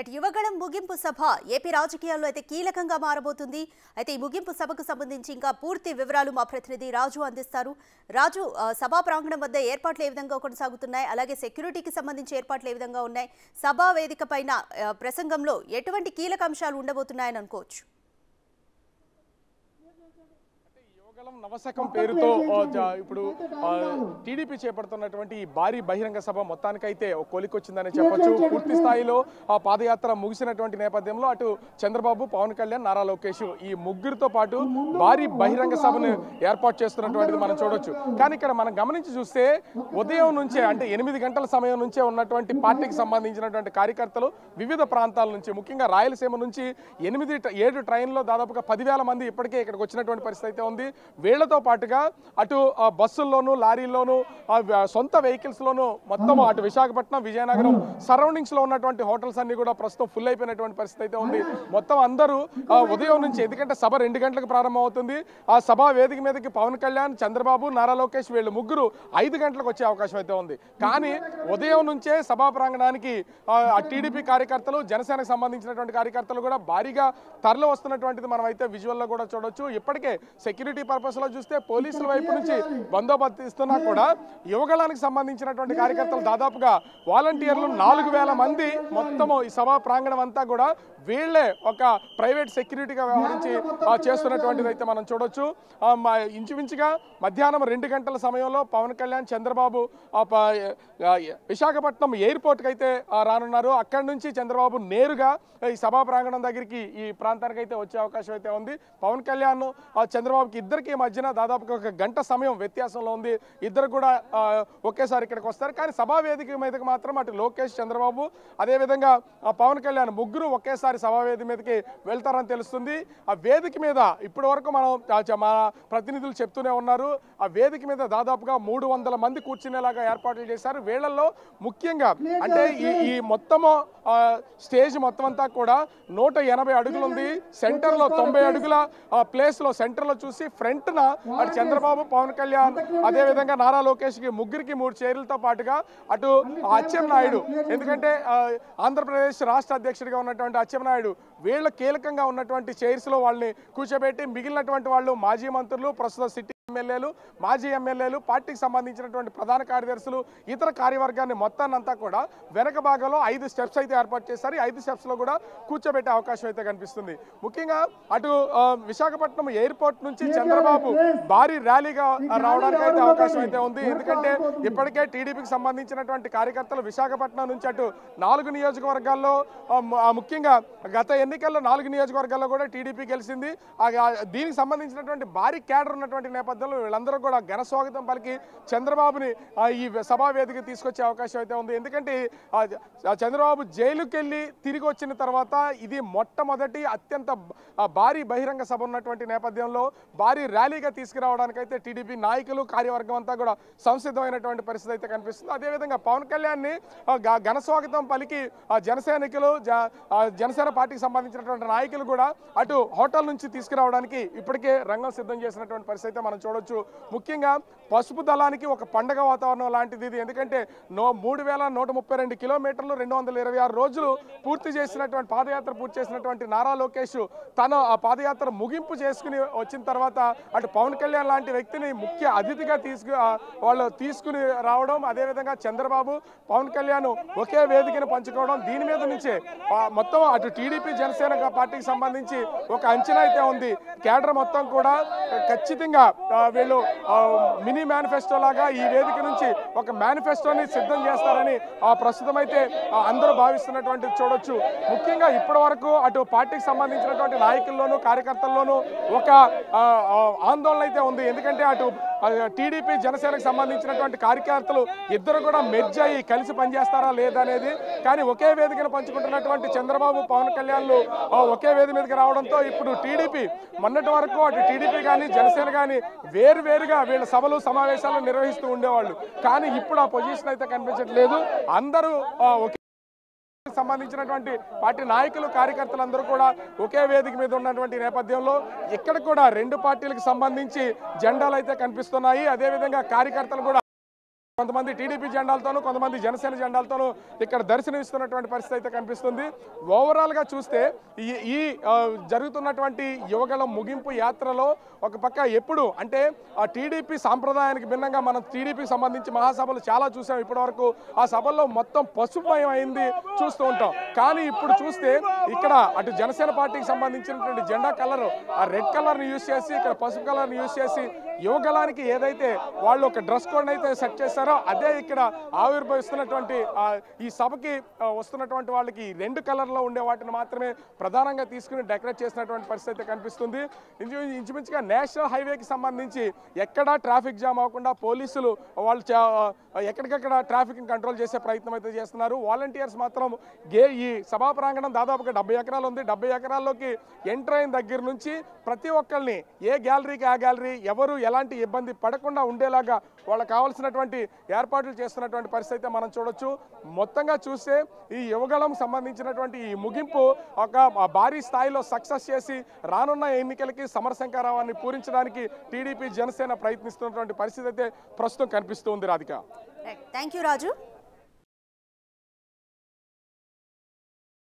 Right Yuvagalam ముగింపు సభ AP రాజకీయాల్లో అయితే కీలకంగా మారబోతుంది. అయితే ఈ ముగింపు సభకు సంబంధించి ఇంకా పూర్తి వివరాలు మా ప్రతినిధి రాజు అందిస్తారు. రాజు, సభా ప్రాంగణం వద్ద ఏర్పాట్లు ఏ విధంగా కొనసాగుతున్నాయి, అలాగే సెక్యూరిటీకి సంబంధించి ఏర్పాట్లు ఏ విధంగా ఉన్నాయి, సభా వేదిక పైన ప్రసంగంలో ఎటువంటి కీలక అంశాలు ఉండబోతున్నాయని అనుకోవచ్చు? నవశకం పేరుతో ఇప్పుడు టీడీపీ చేపడుతున్నటువంటి ఈ భారీ బహిరంగ సభ మొత్తానికైతే కొలికొచ్చిందని చెప్పొచ్చు. పూర్తి స్థాయిలో పాదయాత్ర ముగిసినటువంటి నేపథ్యంలో అటు చంద్రబాబు, పవన్ కళ్యాణ్, నారా లోకేష్ ఈ ముగ్గురితో పాటు భారీ బహిరంగ సభను ఏర్పాటు చేస్తున్నటువంటిది మనం చూడొచ్చు. కానీ ఇక్కడ మనం గమనించి చూస్తే ఉదయం నుంచే అంటే 8 గంటల సమయం నుంచే ఉన్నటువంటి పార్టీకి సంబంధించినటువంటి కార్యకర్తలు వివిధ ప్రాంతాల నుంచి, ముఖ్యంగా రాయలసీమ నుంచి 7 ట్రైన్లో దాదాపుగా 10,000 మంది ఇప్పటికే ఇక్కడికి వచ్చినటువంటి పరిస్థితి అయితే ఉంది. వీళ్లతో పాటుగా అటు బస్సుల్లోనూ, లారీల్లోనూ, సొంత వెహికల్స్లోనూ మొత్తం అటు విశాఖపట్నం, విజయనగరం సరౌండింగ్స్లో ఉన్నటువంటి హోటల్స్ అన్ని కూడా ప్రస్తుతం ఫుల్ అయిపోయినటువంటి పరిస్థితి అయితే ఉంది. మొత్తం అందరూ ఉదయం నుంచి, ఎందుకంటే సభ 2 గంటలకు ప్రారంభం అవుతుంది. ఆ సభా వేదిక మీదకి పవన్ కళ్యాణ్, చంద్రబాబు, నారా లోకేష్ వీళ్ళు ముగ్గురు 5 గంటలకు వచ్చే అవకాశం అయితే ఉంది. కానీ ఉదయం నుంచే సభా ప్రాంగణానికి టీడీపీ కార్యకర్తలు, జనసేనకు సంబంధించినటువంటి కార్యకర్తలు కూడా భారీగా తరలి వస్తున్నటువంటిది మనం అయితే విజువల్లో కూడా చూడొచ్చు. ఇప్పటికే సెక్యూరిటీ పర్పస్ లో చూస్తే పోలీసుల వైపు నుంచి బందోబస్తు ఇస్తున్నా కూడా యువగళానికి సంబంధించినటువంటి కార్యకర్తలు దాదాపుగా వాలంటీర్లు 4,000 మంది మొత్తము ఈ సభా ప్రాంగణం అంతా కూడా వీళ్లే ఒక ప్రైవేట్ సెక్యూరిటీగా వ్యవహరించి చేస్తున్నటువంటిది అయితే మనం చూడొచ్చు. ఇంచుమించుగా మధ్యాహ్నం 2 గంటల సమయంలో పవన్ కళ్యాణ్, చంద్రబాబు విశాఖపట్నం ఎయిర్పోర్ట్కి అయితే రానున్నారు. అక్కడి నుంచి చంద్రబాబు నేరుగా ఈ సభా ప్రాంగణం దగ్గరికి, ఈ ప్రాంతానికి అయితే వచ్చే అవకాశం అయితే ఉంది. పవన్ కళ్యాణ్, చంద్రబాబుకి ఇద్దరికి మధ్యన దాదాపుగా 1 గంట సమయం వ్యత్యాసంలో ఉంది. ఇద్దరు కూడా ఒకేసారి ఇక్కడికి వస్తారు. కానీ సభా వేదిక మీదకి మాత్రం అటు లోకేష్, చంద్రబాబు, అదేవిధంగా పవన్ కళ్యాణ్ ముగ్గురు ఒకేసారి సభా వేదిక మీదకి వెళ్తారని తెలుస్తుంది. ఆ వేదిక మీద ఇప్పటి వరకు మా ప్రతినిధులు చెప్తూనే ఉన్నారు, ఆ వేదిక మీద దాదాపుగా 300 మంది కూర్చునేలాగా ఏర్పాట్లు చేశారు. వీళ్లలో ముఖ్యంగా అంటే ఈ మొత్తము స్టేజ్ మొత్తం అంతా కూడా 180 అడుగులు ఉంది. సెంటర్లో 90 అడుగుల ప్లేస్లో సెంటర్లో చూసి ఫ్రంట్న అటు చంద్రబాబు, పవన్ కళ్యాణ్, అదేవిధంగా నారా లోకేష్కి ముగ్గురికి 3 చైర్లతో పాటుగా అటు అచ్చెన్నాయుడు, ఎందుకంటే ఆంధ్రప్రదేశ్ రాష్ట్ర అధ్యక్షుడిగా ఉన్నటువంటి అచ్చెన్నాయుడు, వీళ్ళ కీలకంగా ఉన్నటువంటి చైర్స్లో వాళ్ళని కూర్చోబెట్టి మిగిలినటువంటి వాళ్ళు మాజీ మంత్రులు, ప్రస్తుత సిటీ ఎమ్మెల్యేలు, మాజీ ఎమ్మెల్యేలు, పార్టీకి సంబంధించినటువంటి ప్రధాన కార్యదర్శులు, ఇతర కార్యవర్గాన్ని మొత్తాన్నంతా కూడా వెనక భాగంలో 5 స్టెప్స్ అయితే ఏర్పాటు చేస్తారు. 5 స్టెప్స్లో కూడా కూర్చోబెట్టే అవకాశం అయితే కనిపిస్తుంది. ముఖ్యంగా అటు విశాఖపట్నం ఎయిర్పోర్ట్ నుంచి చంద్రబాబు భారీ ర్యాలీగా రావడానికి అయితే అవకాశం అయితే ఉంది. ఎందుకంటే ఇప్పటికే టీడీపీకి సంబంధించినటువంటి కార్యకర్తలు విశాఖపట్నం నుంచి అటు 4 నియోజకవర్గాల్లో, ముఖ్యంగా గత ఎన్నికల్లో 4 నియోజకవర్గాల్లో కూడా టీడీపీ గెలిచింది. దీనికి సంబంధించినటువంటి భారీ క్యాడర్ ఉన్నటువంటి నేపథ్యంలో వీళ్ళందరూ కూడా ఘన స్వాగతం పలికి చంద్రబాబుని ఈ సభా వేదిక తీసుకొచ్చే అవకాశం అయితే ఉంది. ఎందుకంటే చంద్రబాబు జైలుకి వెళ్ళి తిరిగి వచ్చిన తర్వాత ఇది మొట్టమొదటి అత్యంత భారీ బహిరంగ సభ ఉన్నటువంటి నేపథ్యంలో భారీ ర్యాలీగా తీసుకురావడానికైతే టీడీపీ నాయకులు, కార్యవర్గం అంతా కూడా సంసిద్ధమైనటువంటి పరిస్థితి అయితే కనిపిస్తుంది. అదేవిధంగా పవన్ కళ్యాణ్ని ఘన స్వాగతం పలికి జనసైనికులు, జనసేన పార్టీకి సంబంధించినటువంటి నాయకులు కూడా అటు హోటల్ నుంచి తీసుకురావడానికి ఇప్పటికే రంగం సిద్ధం చేసినటువంటి పరిస్థితి అయితే మనం చూడొచ్చు. ముఖ్యంగా పసుపు దళానికి ఒక పండగ వాతావరణం లాంటిది ఇది. ఎందుకంటే 3,132 కిలోమీటర్లు 226 రోజులు పూర్తి చేసినటువంటి పాదయాత్ర పూర్తి చేసినటువంటి నారా లోకేష్ తను ఆ పాదయాత్ర ముగింపు చేసుకుని వచ్చిన తర్వాత అటు పవన్ కళ్యాణ్ లాంటి వ్యక్తిని ముఖ్య అతిథిగా వాళ్ళు తీసుకుని రావడం, అదేవిధంగా చంద్రబాబు, పవన్ కళ్యాణ్ ఒకే వేదికను పంచుకోవడం, దీని మీద నుంచే మొత్తం అటు టీడీపీ, జనసేన పార్టీకి సంబంధించి ఒక అంచనా అయితే ఉంది. కేడర్ మొత్తం కూడా ఖచ్చితంగా వీళ్ళు మినీ మేనిఫెస్టో లాగా ఈ వేదిక నుంచి ఒక మేనిఫెస్టోని సిద్ధం చేస్తారని ప్రస్తుతం అయితే అందరూ భావిస్తున్నటువంటి చూడొచ్చు. ముఖ్యంగా ఇప్పటి వరకు అటు పార్టీకి సంబంధించినటువంటి నాయకుల్లోనూ, కార్యకర్తల్లోనూ ఒక ఆందోళన అయితే ఉంది. ఎందుకంటే అటు టీడీపీ, జనసేనకు సంబంధించినటువంటి కార్యకర్తలు ఇద్దరు కూడా మెర్జ్ అయ్యి కలిసి పనిచేస్తారా లేదనేది. కానీ ఒకే వేదికను పంచుకుంటున్నటువంటి చంద్రబాబు, పవన్ కళ్యాణ్లు ఒకే వేదిక మీదకి రావడంతో ఇప్పుడు టీడీపీ మొన్నటి వరకు అటు టీడీపీ కానీ, జనసేన కానీ వేరువేరుగా వీళ్ళ సభలు, సమావేశాలు నిర్వహిస్తూ ఉండేవాళ్ళు. కానీ ఇప్పుడు ఆ పొజిషన్ అయితే కనిపించట్లేదు. అందరూ ఒకే సంబంధించినటువంటి పార్టీ నాయకులు, కార్యకర్తలందరూ కూడా ఒకే వేదిక మీద ఉన్నటువంటి నేపథ్యంలో ఇక్కడ కూడా 2 పార్టీలకు సంబంధించి జెండాలు అయితే కనిపిస్తున్నాయి. అదేవిధంగా కార్యకర్తలు కూడా కొంతమంది టీడీపీ జెండాలతోనూ కొంతమంది జనసేన జెండాలతోనూ ఇక్కడ దర్శనమిస్తున్నటువంటి పరిస్థితి అయితే కనిపిస్తుంది. ఓవరాల్గా చూస్తే ఈ జరుగుతున్నటువంటి యువగళం ముగింపు యాత్రలో ఒక పక్క ఎప్పుడు అంటే ఆ టీడీపీ సాంప్రదాయానికి భిన్నంగా మనం టీడీపీకి సంబంధించి మహాసభలు చాలా చూసాం. ఇప్పటివరకు ఆ సభల్లో మొత్తం పసుపుమయం అయింది చూస్తూ ఉంటాం. కానీ ఇప్పుడు చూస్తే ఇక్కడ అటు జనసేన పార్టీకి సంబంధించినటువంటి జెండా కలర్ ఆ రెడ్ కలర్ని యూజ్ చేసి ఇక్కడ పసుపు కలర్ని యూజ్ చేసి యువగళానికి ఏదైతే వాళ్ళు ఒక డ్రెస్ కోడ్ అయితే సెట్ చేస్తారో అదే ఇక్కడ ఆవిర్భవిస్తున్నటువంటి ఈ సభకి వస్తున్నటువంటి వాళ్ళకి 2 కలర్లో ఉండే వాటిని మాత్రమే ప్రధానంగా తీసుకుని డెకరేట్ చేసినటువంటి పరిస్థితి కనిపిస్తుంది. ఇంచుమించుగా నేషనల్ హైవేకి సంబంధించి ఎక్కడా ట్రాఫిక్ జామ్ అవ్వకుండా పోలీసులు వాళ్ళు ఎక్కడికక్కడ ట్రాఫిక్ కంట్రోల్ చేసే ప్రయత్నం అయితే చేస్తున్నారు. వాలంటీర్స్ మాత్రం ఈ సభా ప్రాంగణం దాదాపుగా 70 ఎకరాలు ఉంది. 70 ఎకరాల్లోకి ఎంటర్ అయిన దగ్గర నుంచి ప్రతి ఒక్కరిని ఏ గ్యాలరీకి ఆ గ్యాలరీ ఎవరు ఎలాంటి ఇబ్బంది పడకుండా ఉండేలాగా వాళ్ళకి కావాల్సినటువంటి ఏర్పాట్లు చేస్తున్నటువంటి పరిస్థితి మనం చూడొచ్చు. మొత్తంగా చూస్తే ఈ యువగళం సంబంధించినటువంటి ఈ ముగింపు ఒక భారీ స్థాయిలో సక్సెస్ చేసి రానున్న ఎన్నికలకి సమరశంకారావాన్ని పూరించడానికి టీడీపీ జనసేన ప్రయత్నిస్తున్నటువంటి పరిస్థితి అయితే ప్రస్తుతం కనిపిస్తుంది. Radhika, thank you Raju.